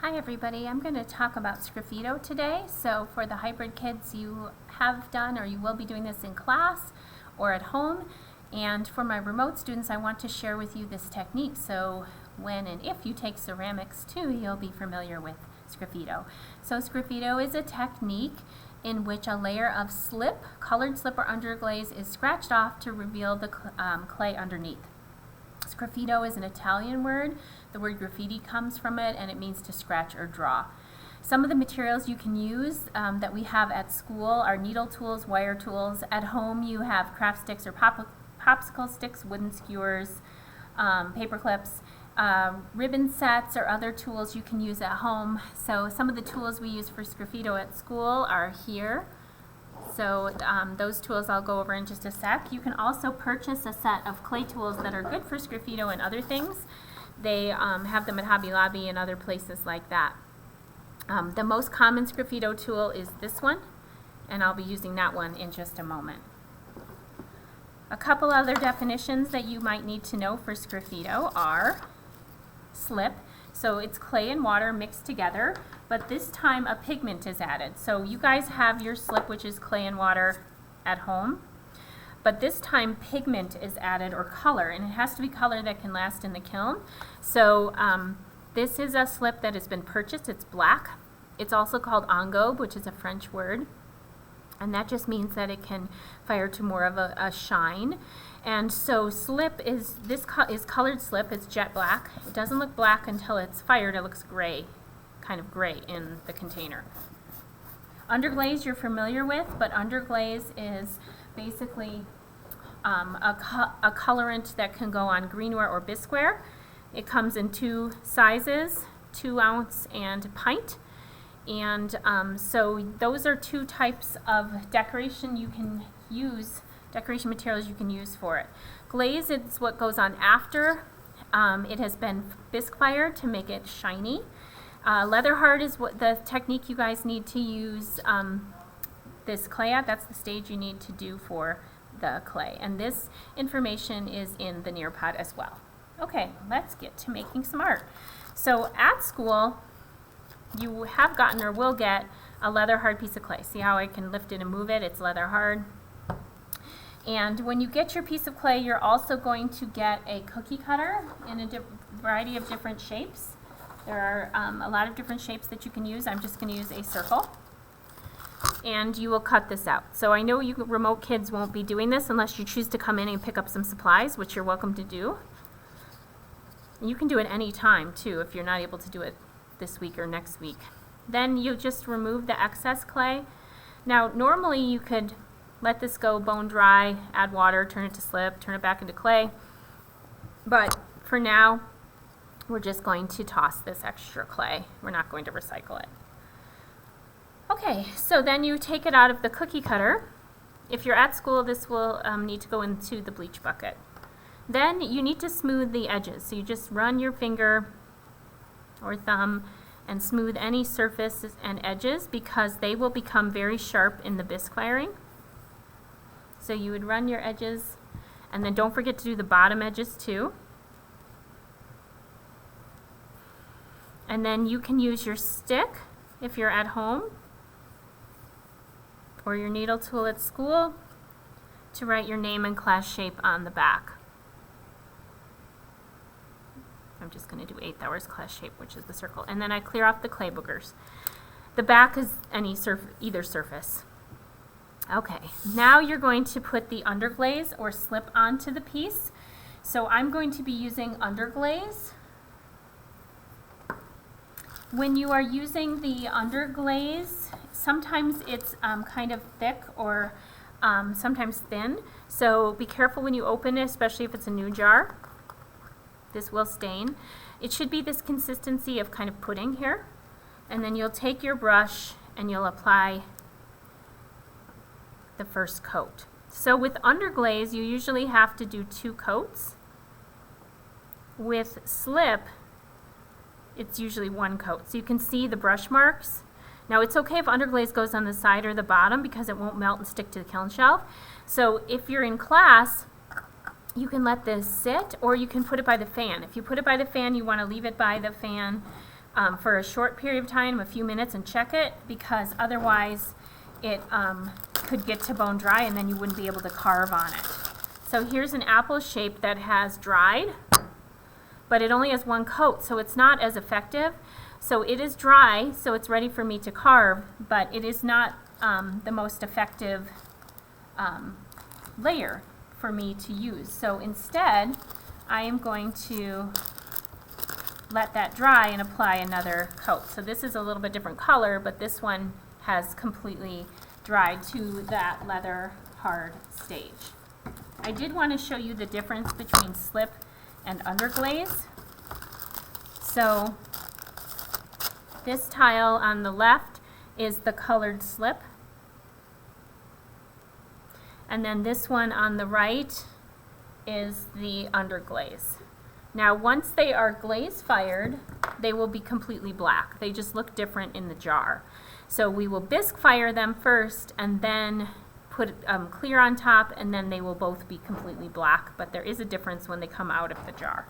Hi everybody, I'm going to talk about Sgraffito today. So for the hybrid kids, you have done or you will be doing this in class or at home. And for my remote students, I want to share with you this technique. So when and if you take ceramics too, you'll be familiar with Sgraffito. So Sgraffito is a technique in which a layer of slip, colored slip or underglaze is scratched off to reveal the clay underneath. Sgraffito is an Italian word. The word graffiti comes from it, and it means to scratch or draw. Some of the materials you can use that we have at school are needle tools, wire tools. At home you have craft sticks or popsicle sticks, wooden skewers, paper clips, ribbon sets, or other tools you can use at home. So some of the tools we use for Sgraffito at school are here. So those tools I'll go over in just a sec. You can also purchase a set of clay tools that are good for Sgraffito and other things. They have them at Hobby Lobby and other places like that. The most common Sgraffito tool is this one, and I'll be using that one in just a moment. A couple other definitions that you might need to know for Sgraffito are slip. So it's clay and water mixed together, but this time a pigment is added. So you guys have your slip, which is clay and water, at home, but this time pigment is added, or color, and it has to be color that can last in the kiln. So this is a slip that has been purchased. It's black. It's also called engobe, which is a French word, and that just means that it can fire to more of a shine. And so slip is, this is colored slip. It's jet black. It doesn't look black until it's fired. It looks gray, kind of gray in the container. Underglaze you're familiar with, but underglaze is basically a colorant that can go on greenware or bisqueware. It comes in two sizes, 2 ounce and pint. And so those are two types of decoration you can use, decoration materials you can use for it. Glaze is what goes on after it has been bisque fired to make it shiny. Leather hard is what the technique you guys need to use this clay at. That's the stage you need to do for the clay. And this information is in the Nearpod as well. Okay, let's get to making some art. So at school, you have gotten or will get a leather hard piece of clay. See how I can lift it and move it? It's leather hard. And when you get your piece of clay, you're also going to get a cookie cutter in a variety of different shapes. There are a lot of different shapes that you can use. I'm just going to use a circle. And you will cut this out. So I know you remote kids won't be doing this unless you choose to come in and pick up some supplies, which you're welcome to do. You can do it any time too if you're not able to do it this week or next week. Then you just remove the excess clay. Now normally you could let this go bone dry, add water, turn it to slip, turn it back into clay. But for now, we're just going to toss this extra clay. We're not going to recycle it. Okay, so then you take it out of the cookie cutter. If you're at school, this will need to go into the bleach bucket. Then you need to smooth the edges. So you just run your finger or thumb and smooth any surfaces and edges because they will become very sharp in the bisque firing. So you would run your edges, and then don't forget to do the bottom edges too. And then you can use your stick if you're at home or your needle tool at school to write your name and class shape on the back. I'm just going to do 8 hours class shape, which is the circle. And then I clear off the clay boogers. The back is either surface. Okay, now you're going to put the underglaze or slip onto the piece. So I'm going to be using underglaze. When you are using the underglaze, sometimes it's kind of thick or sometimes thin. So be careful when you open it, especially if it's a new jar. This will stain. It should be this consistency of kind of pudding here. And then you'll take your brush and you'll apply the first coat. So with underglaze, you usually have to do 2 coats. With slip, it's usually 1 coat. So you can see the brush marks. Now it's okay if underglaze goes on the side or the bottom because it won't melt and stick to the kiln shelf. So if you're in class, you can let this sit or you can put it by the fan. If you put it by the fan, you want to leave it by the fan for a short period of time, a few minutes, and check it, because otherwise it could get to bone dry and then you wouldn't be able to carve on it. So here's an apple shape that has dried, but it only has one coat, so it's not as effective. So it is dry, so it's ready for me to carve, but it is not the most effective layer for me to use. So instead, I am going to let that dry and apply another coat. So this is a little bit different color, but this one has completely dried to that leather hard stage. I did want to show you the difference between slip and underglaze. So this tile on the left is the colored slip, and then this one on the right is the underglaze. Now once they are glaze fired, they will be completely black. They just look different in the jar. So we will bisque fire them first and then put clear on top, and then they will both be completely black, but there is a difference when they come out of the jar.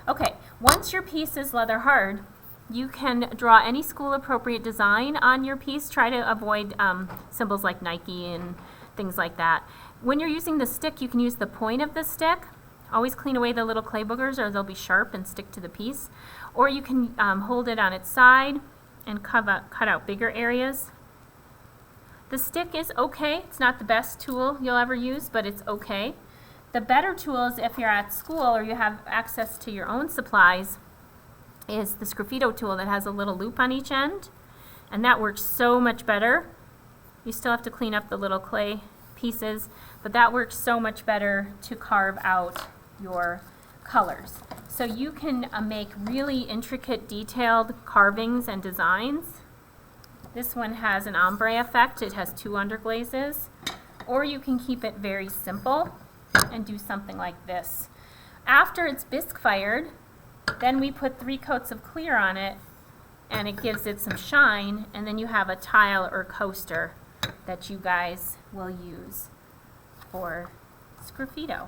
Okay, once your piece is leather hard, you can draw any school appropriate design on your piece. Try to avoid symbols like Nike and things like that. When you're using the stick, you can use the point of the stick. Always clean away the little clay boogers or they'll be sharp and stick to the piece. Or you can hold it on its side and cut out bigger areas. The stick is okay. It's not the best tool you'll ever use, but it's okay. The better tool is, if you're at school or you have access to your own supplies, is the Sgraffito tool that has a little loop on each end, and that works so much better. You still have to clean up the little clay pieces, but that works so much better to carve out your colors. So you can make really intricate, detailed carvings and designs. This one has an ombre effect. It has 2 underglazes. Or you can keep it very simple and do something like this. After it's bisque fired, then we put 3 coats of clear on it, and it gives it some shine, and then you have a tile or coaster that you guys will use for Sgraffito.